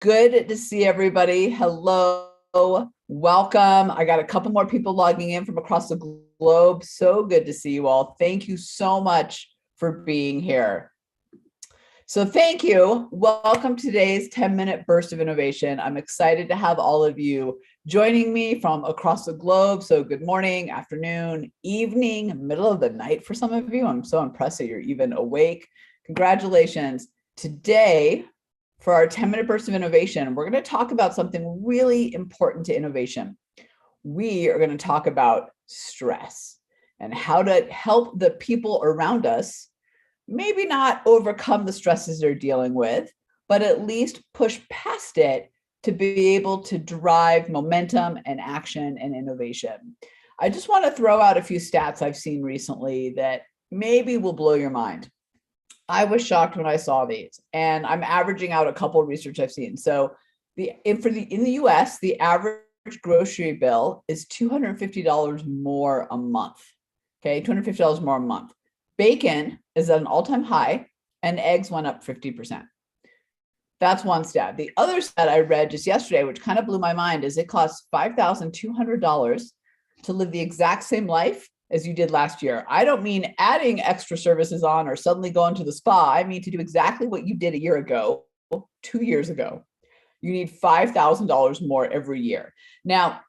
Good to see everybody. Hello, welcome. I got a couple more people logging in from across the globe. So good to see you all. Thank you so much for being here. So thank you. Welcome to today's 10-minute burst of innovation. I'm excited to have all of you joining me from across the globe. So good morning, afternoon, evening, middle of the night for some of you. I'm so impressed that you're even awake. Congratulations. Today, for our 10-minute burst of innovation, we're going to talk about something really important to innovation. We are going to talk about stress and how to help the people around us maybe not overcome the stresses they're dealing with, but at least push past it to be able to drive momentum and action and innovation. I just want to throw out a few stats I've seen recently that maybe will blow your mind. I was shocked when I saw these, and I'm averaging out a couple of research I've seen. So in the US, the average grocery bill is $250 more a month. Okay, $250 more a month. Bacon is at an all-time high, and eggs went up 50%. That's one stat. The other stat I read just yesterday, which kind of blew my mind, is it costs $5,200 to live the exact same life as you did last year. I don't mean adding extra services on or suddenly going to the spa. I mean to do exactly what you did a year ago, 2 years ago. You need $5,000 more every year. Now,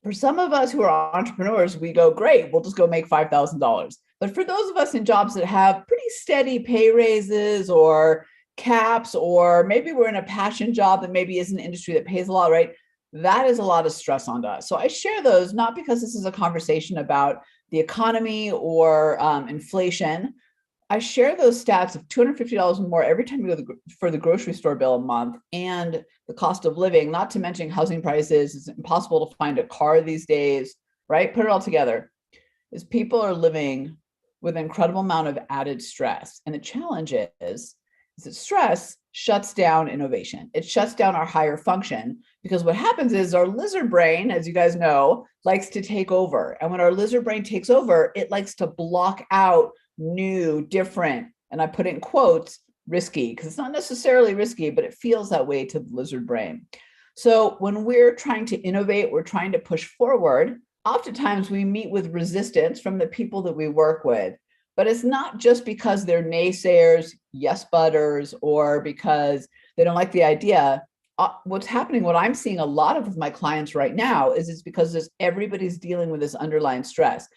for some of us who are entrepreneurs, we go, great, we'll just go make $5,000. But for those of us in jobs that have pretty steady pay raises or caps, or maybe we're in a passion job that maybe is an industry that pays a lot, right? That is a lot of stress on us. So I share those not because this is a conversation about the economy or inflation. I share those stats of $250 more every time you go for the grocery store bill a month, and the cost of living, not to mention housing prices. It's impossible to find a car these days, right? Put it all together, is people are living with an incredible amount of added stress. And the challenge is that stress shuts down innovation. It shuts down our higher function, because what happens is our lizard brain, as you guys know, likes to take over. And when our lizard brain takes over, it likes to block out new, different, and I put it in quotes, risky, because it's not necessarily risky, but it feels that way to the lizard brain. So when we're trying to innovate, we're trying to push forward, oftentimes we meet with resistance from the people that we work with. But it's not just because they're naysayers, yes butters, or because they don't like the idea. What's happening, what I'm seeing a lot of with my clients right now is it's because everybody's dealing with this underlying stress.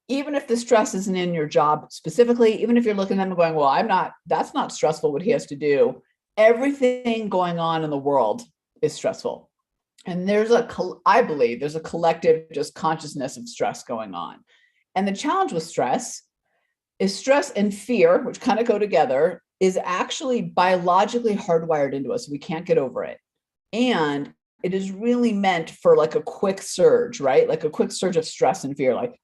Even if the stress isn't in your job specifically, even if you're looking at them and going, well, that's not stressful what he has to do. Everything going on in the world is stressful. And I believe there's a collective just consciousness of stress going on. And the challenge with stress is stress and fear, which kind of go together, is actually biologically hardwired into us. We can't get over it. And it is really meant for like a quick surge, right? Like a quick surge of stress and fear, like,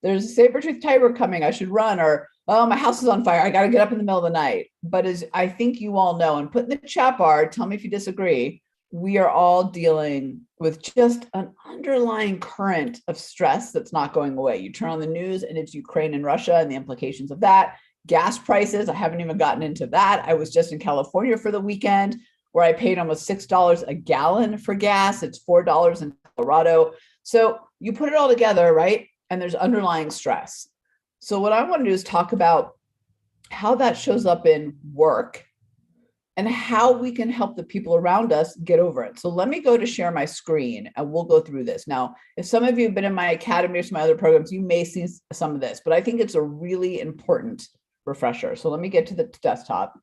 there's a saber-toothed tiger coming, I should run, or, oh, my house is on fire, I got to get up in the middle of the night. But as I think you all know, and put in the chat bar, tell me if you disagree, we are all dealing with just an underlying current of stress that's not going away. You turn on the news and it's Ukraine and Russia and the implications of that. Gas prices, I haven't even gotten into that. I was just in California for the weekend where I paid almost $6 a gallon for gas. It's $4 in Colorado. So you put it all together, right? And there's underlying stress. So what I want to do is talk about how that shows up in work and how we can help the people around us get over it. So let me go to share my screen and we'll go through this. Now, if some of you have been in my academy or some of my other programs, you may see some of this, but I think it's a really important refresher. So let me get to the desktop.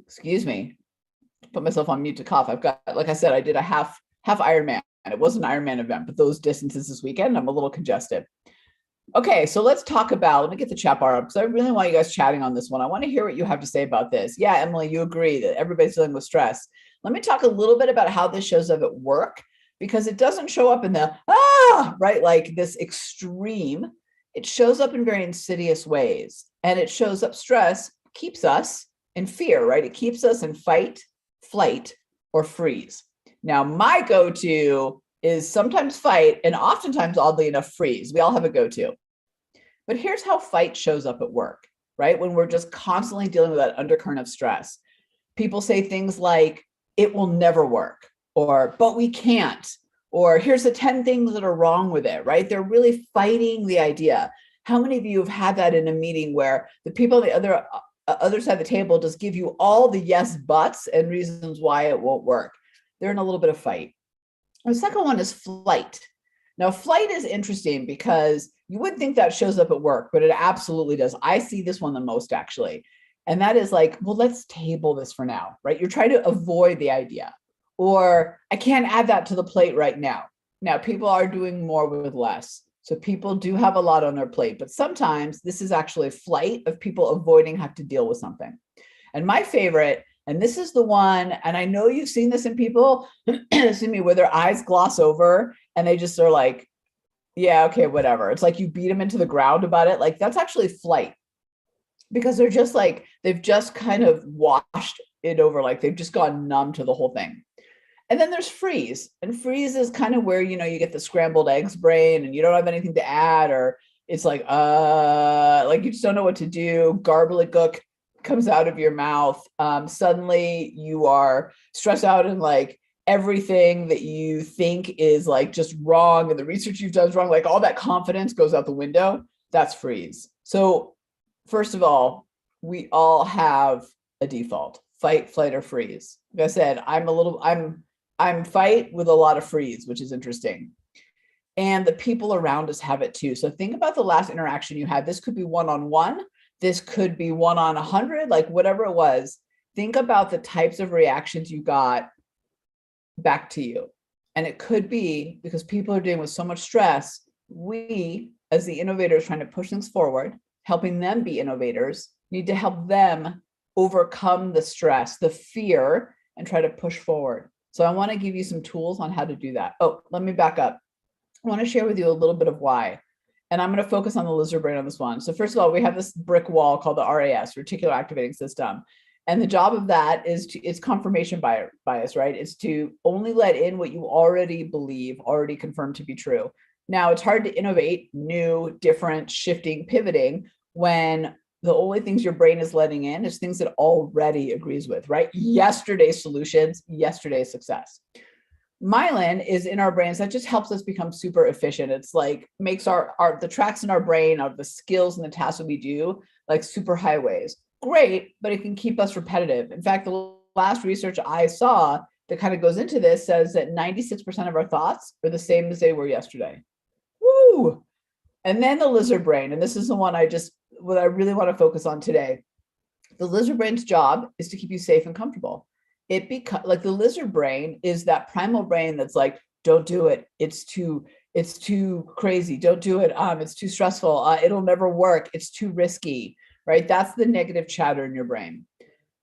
Excuse me, put myself on mute to cough. I've got, like I said, I did a half Ironman, and it was an Ironman event, but those distances this weekend, I'm a little congested. Okay, so let's talk about, let me get the chat bar up because I really want you guys chatting on this one. I want to hear what you have to say about this. Yeah, Emily, you agree that everybody's dealing with stress. Let me talk a little bit about how this shows up at work, because it doesn't show up in the, right, like this extreme. It shows up in very insidious ways. And it shows up, stress keeps us in fear, right? It keeps us in fight, flight, or freeze. Now, my go-to is sometimes fight, and oftentimes, oddly enough, freeze. We all have a go-to. But here's how fight shows up at work, right? When we're just constantly dealing with that undercurrent of stress. People say things like, it will never work, or, but we can't, or here's the 10 things that are wrong with it, right? They're really fighting the idea. How many of you have had that in a meeting where the people on the other side of the table just give you all the yes buts and reasons why it won't work? They're in a little bit of fight. The second one is flight. Now, flight is interesting because you wouldn't think that shows up at work, but it absolutely does. I see this one the most, actually. And that is like, well, let's table this for now, right? You're trying to avoid the idea, or I can't add that to the plate right now. Now, people are doing more with less. So people do have a lot on their plate, but sometimes this is actually a flight of people avoiding have to deal with something. And my favorite, and this is the one, and I know you've seen this in people, excuse me, where their eyes gloss over and they just are like, yeah, okay, whatever. It's like you beat them into the ground about it. Like that's actually flight, because they're just like, they've just kind of washed it over. Like they've just gone numb to the whole thing. And then there's freeze, and freeze is kind of where, you know, you get the scrambled eggs brain and you don't have anything to add, or it's like you just don't know what to do. Gobbledygook comes out of your mouth. Suddenly you are stressed out, and like everything that you think is like just wrong and the research you've done is wrong, like all that confidence goes out the window. That's freeze. So first of all, we all have a default: fight, flight, or freeze. Like I said, I'm fight with a lot of freeze, which is interesting. And the people around us have it too. So think about the last interaction you had. This could be one-on-one. This could be one on 100, like whatever it was. Think about the types of reactions you got back to you. And it could be because people are dealing with so much stress. We, as the innovators trying to push things forward, helping them be innovators, need to help them overcome the stress, the fear, and try to push forward. So I want to give you some tools on how to do that. Oh, let me back up. I want to share with you a little bit of why. And I'm going to focus on the lizard brain on this one. So first of all, we have this brick wall called the RAS, reticular activating system. And the job of that is it's confirmation bias, right? It's to only let in what you already believe, already confirmed to be true. Now, it's hard to innovate new, different, shifting, pivoting when the only things your brain is letting in is things it already agrees with, right? Yesterday's solutions, yesterday's success. Myelin is in our brains that just helps us become super efficient. It's like makes the tracks in our brain of the skills and the tasks that we do like super highways. Great, but it can keep us repetitive. In fact, the last research I saw that kind of goes into this says that 96% of our thoughts are the same as they were yesterday. Woo! And then the lizard brain, and this is the one what I really want to focus on today. The lizard brain's job is to keep you safe and comfortable. Like the lizard brain is that primal brain that's like, don't do it. It's too crazy. Don't do it. It's too stressful. It'll never work. It's too risky, right? That's the negative chatter in your brain.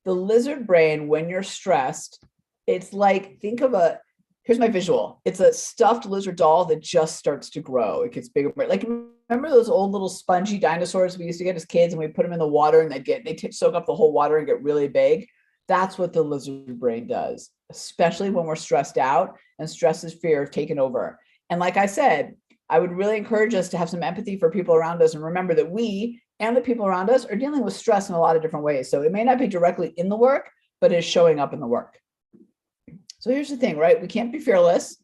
The lizard brain, when you're stressed, it's like, here's my visual. It's a stuffed lizard doll that just starts to grow. It gets bigger. Like, remember those old little spongy dinosaurs we used to get as kids, and we put them in the water and they soak up the whole water and get really big? That's what the lizard brain does, especially when we're stressed out, and stress is fear of taking over. And like I said, I would really encourage us to have some empathy for people around us, and remember that we and the people around us are dealing with stress in a lot of different ways. So it may not be directly in the work, but it's showing up in the work. So here's the thing, right? We can't be fearless,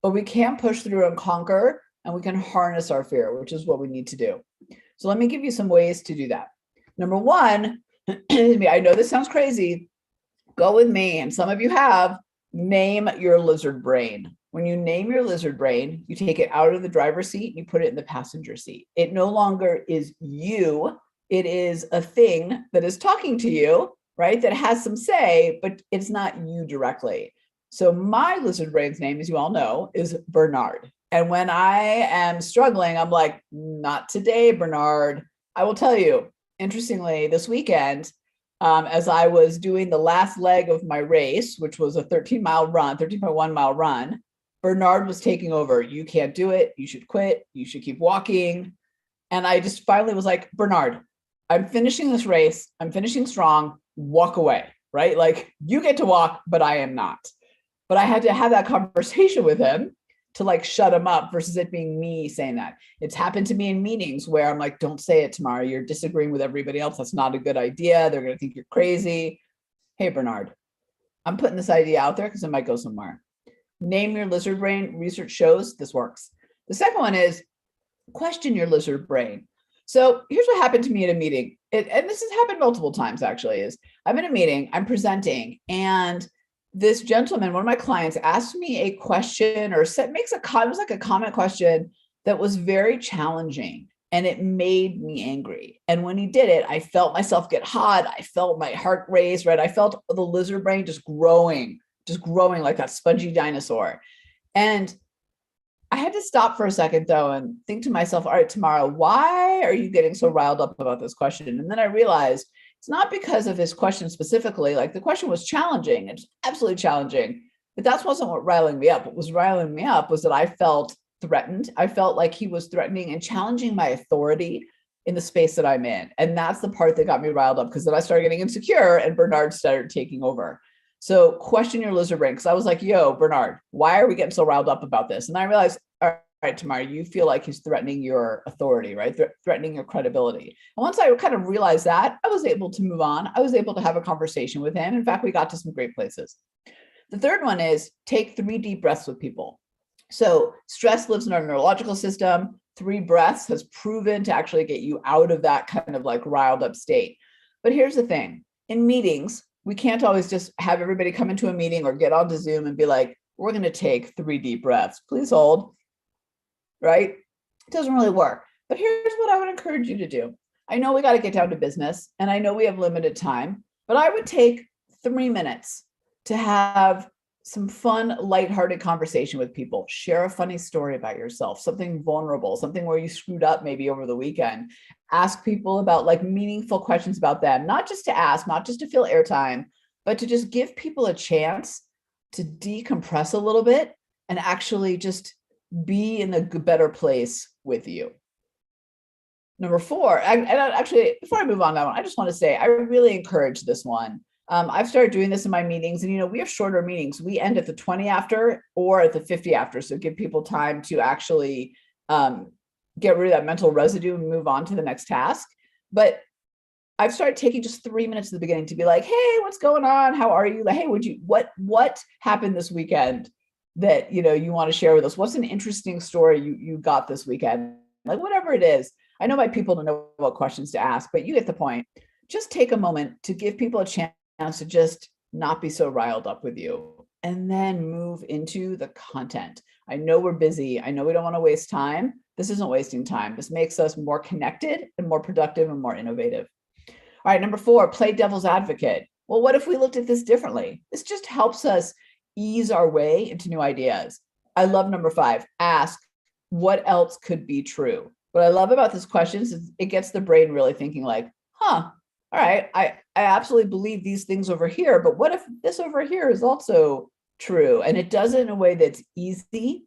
but we can push through and conquer, and we can harness our fear, which is what we need to do. So let me give you some ways to do that. Number one, I know this sounds crazy. Go with me, and some of you have, name your lizard brain. When you name your lizard brain, you take it out of the driver's seat and you put it in the passenger seat. It no longer is you. It is a thing that is talking to you, right? That has some say, but it's not you directly. So my lizard brain's name, as you all know, is Bernard. And when I am struggling, I'm like, not today, Bernard. I will tell you, interestingly, this weekend, as I was doing the last leg of my race, which was a 13.1 mile run, Bernard was taking over. You can't do it. You should quit. You should keep walking. And I just finally was like, Bernard, I'm finishing this race. I'm finishing strong. Walk away, right? Like, you get to walk, but I am not. But I had to have that conversation with him to like shut them up versus it being me saying that. It's happened to me in meetings where I'm like, don't say it tomorrow. You're disagreeing with everybody else. That's not a good idea. They're going to think you're crazy. Hey, Bernard, I'm putting this idea out there because it might go somewhere. Name your lizard brain. Research shows this works. The second one is question your lizard brain. So here's what happened to me at a meeting. And this has happened multiple times actually, is I'm in a meeting, I'm presenting, and this gentleman, one of my clients, asked me a question or makes a comment, it was like a comment question that was very challenging, and it made me angry. And when he did it, I felt myself get hot. I felt my heart race, right? I felt the lizard brain just growing like that spongy dinosaur. And I had to stop for a second though and think to myself, all right, Tamara, why are you getting so riled up about this question? And then I realized it's not because of his question specifically. Like the question was challenging. It's absolutely challenging, but that wasn't what riling me up. What was riling me up was that I felt threatened. I felt like he was threatening and challenging my authority in the space that I'm in. And that's the part that got me riled up, because then I started getting insecure and Bernard started taking over. So question your lizard brain, because I was like, yo, Bernard, why are we getting so riled up about this? And I realized, all right, Tamara, you feel like he's threatening your authority, right? Threatening your credibility. And once I kind of realized that, I was able to move on. I was able to have a conversation with him. In fact, we got to some great places. The third one is take 3 deep breaths with people. So stress lives in our neurological system. 3 breaths has proven to actually get you out of that kind of like riled up state. But here's the thing. In meetings, we can't always just have everybody come into a meeting or get onto Zoom and be like, we're going to take 3 deep breaths. Please hold, right? It doesn't really work. But here's what I would encourage you to do. I know we got to get down to business, and I know we have limited time, but I would take 3 minutes to have some fun, lighthearted conversation with people. Share a funny story about yourself, something vulnerable, something where you screwed up maybe over the weekend. Ask people about like meaningful questions about them, not just to ask, not just to fill airtime, but to just give people a chance to decompress a little bit and actually just be in a better place with you. Number 4, and actually, before I move on that one, I just want to say I really encourage this one. I've started doing this in my meetings, and we have shorter meetings. We end at the 20 after or at the 50 after. So give people time to actually get rid of that mental residue and move on to the next task. But I've started taking just 3 minutes at the beginning to be like, hey, what's going on? How are you? Like, hey, what happened this weekend that, you want to share with us? What's an interesting story you got this weekend? Like whatever it is. I know my people don't know what questions to ask, but you get the point. Just take a moment to give people a chance to just not be so riled up with you, and then move into the content. I know we're busy. I know we don't want to waste time. This isn't wasting time. This makes us more connected and more productive and more innovative. All right, number 4, play devil's advocate. Well, what if we looked at this differently? This just helps us ease our way into new ideas. I love number 5, ask what else could be true. What I love about this question is it gets the brain really thinking like, all right, I absolutely believe these things over here, but what if this over here is also true? And it does it in a way that's easy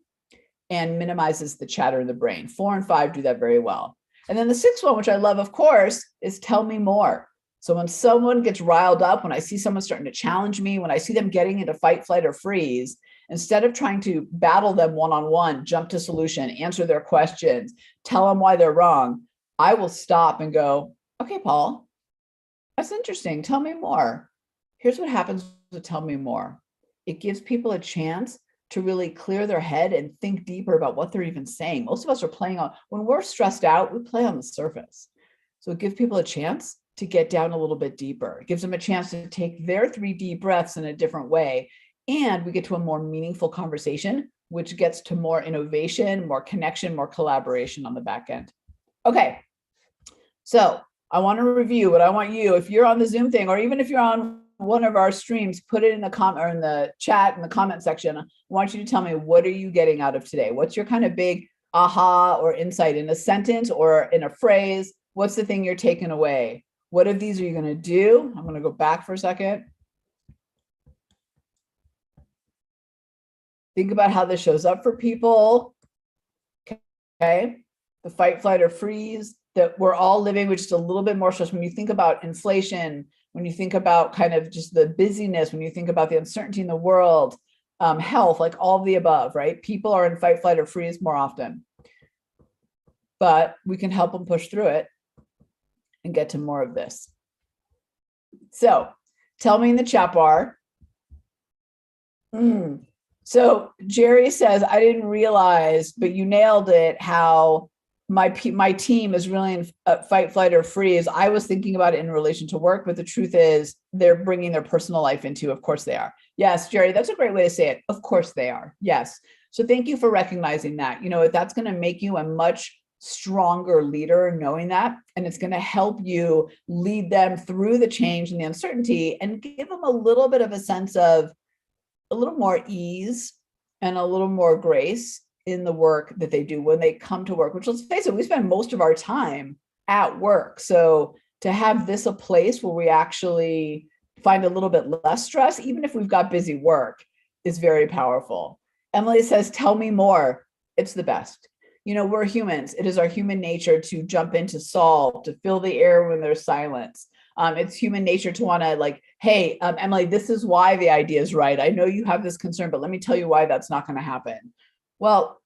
and minimizes the chatter in the brain. 4 and 5 do that very well. And then the 6th one, which I love, of course, is tell me more. So when someone gets riled up, when I see someone starting to challenge me, when I see them getting into fight, flight, or freeze, instead of trying to battle them one-on-one, jump to solution, answer their questions, tell them why they're wrong, I will stop and go, okay, Paul, that's interesting. Tell me more. Here's what happens with tell me more. It gives people a chance to really clear their head and think deeper about what they're even saying. Most of us are playing on, when we're stressed out, we play on the surface. So it gives people a chance to get down a little bit deeper. It gives them a chance to take their 3 deep breaths in a different way. And we get to a more meaningful conversation, which gets to more innovation, more connection, more collaboration on the back end. Okay, so I want to review, but I want you, if you're on the Zoom thing, or even if you're on one of our streams, put it in the comment or in the chat in the comment section. I want you to tell me, what are you getting out of today? What's your kind of big aha or insight in a sentence or in a phrase? What's the thing you're taking away? What of these are you going to do? I'm going to go back for a second. Think about how this shows up for people. Okay. The fight, flight, or freeze that we're all living with, just a little bit more stress. When you think about inflation, when you think about kind of just the busyness, when you think about the uncertainty in the world, health, like all of the above, right? People are in fight, flight, or freeze more often, but we can help them push through it and get to more of this. So tell me in the chat bar. So Jerry says, I didn't realize, but you nailed it, how my team is really in fight, flight, or freeze. I was thinking about it in relation to work, but the truth is they're bringing their personal life into, of course they are. Yes, Jerry, that's a great way to say it. Of course they are. Yes. So thank you for recognizing that. You know, that's going to make you a much stronger leader, knowing that, and it's going to help you lead them through the change and the uncertainty and give them a little bit of a sense of a little more ease and a little more grace in the work that they do when they come to work, which, let's face it, we spend most of our time at work. So to have this a place where we actually find a little bit less stress, even if we've got busy work, is very powerful. Emily says, tell me more. It's the best. You know, we're humans. It is our human nature to jump in to solve, to fill the air when there's silence. It's human nature to want to, like, hey, Emily, this is why the idea is right. I know you have this concern, but let me tell you why that's not going to happen. Well,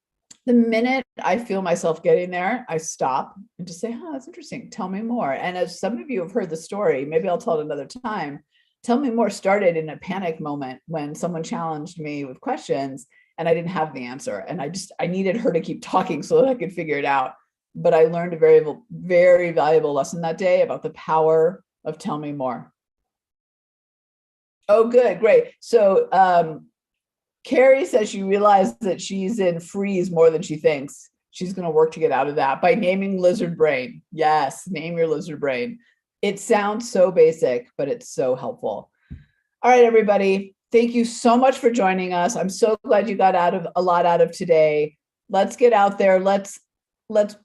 the minute I feel myself getting there, I stop and just say, oh, that's interesting. Tell me more. And as some of you have heard the story, maybe I'll tell it another time. Tell me more started in a panic moment when someone challenged me with questions and I didn't have the answer. And I needed her to keep talking so that I could figure it out. But I learned a very, very valuable lesson that day about the power of tell me more. Oh, good, great. So Carrie says she realized that she's in freeze more than she thinks. She's going to work to get out of that by naming lizard brain. Yes, name your lizard brain. It sounds so basic, but it's so helpful. All right, everybody. Thank you so much for joining us. I'm so glad you got a lot out of today. Let's get out there. Let's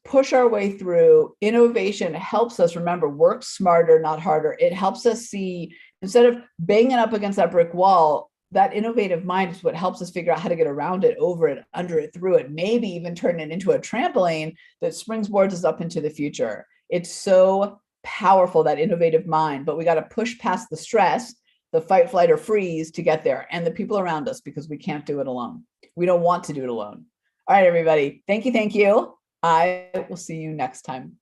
push our way through. Innovation helps us, remember, work smarter, not harder. It helps us see, instead of banging up against that brick wall, that innovative mind is what helps us figure out how to get around it, over it, under it, through it, maybe even turn it into a trampoline that springboards us up into the future. It's so powerful, that innovative mind, but we got to push past the stress, the fight, flight, or freeze to get there, and the people around us, because we can't do it alone. We don't want to do it alone. All right, everybody. Thank you. I will see you next time.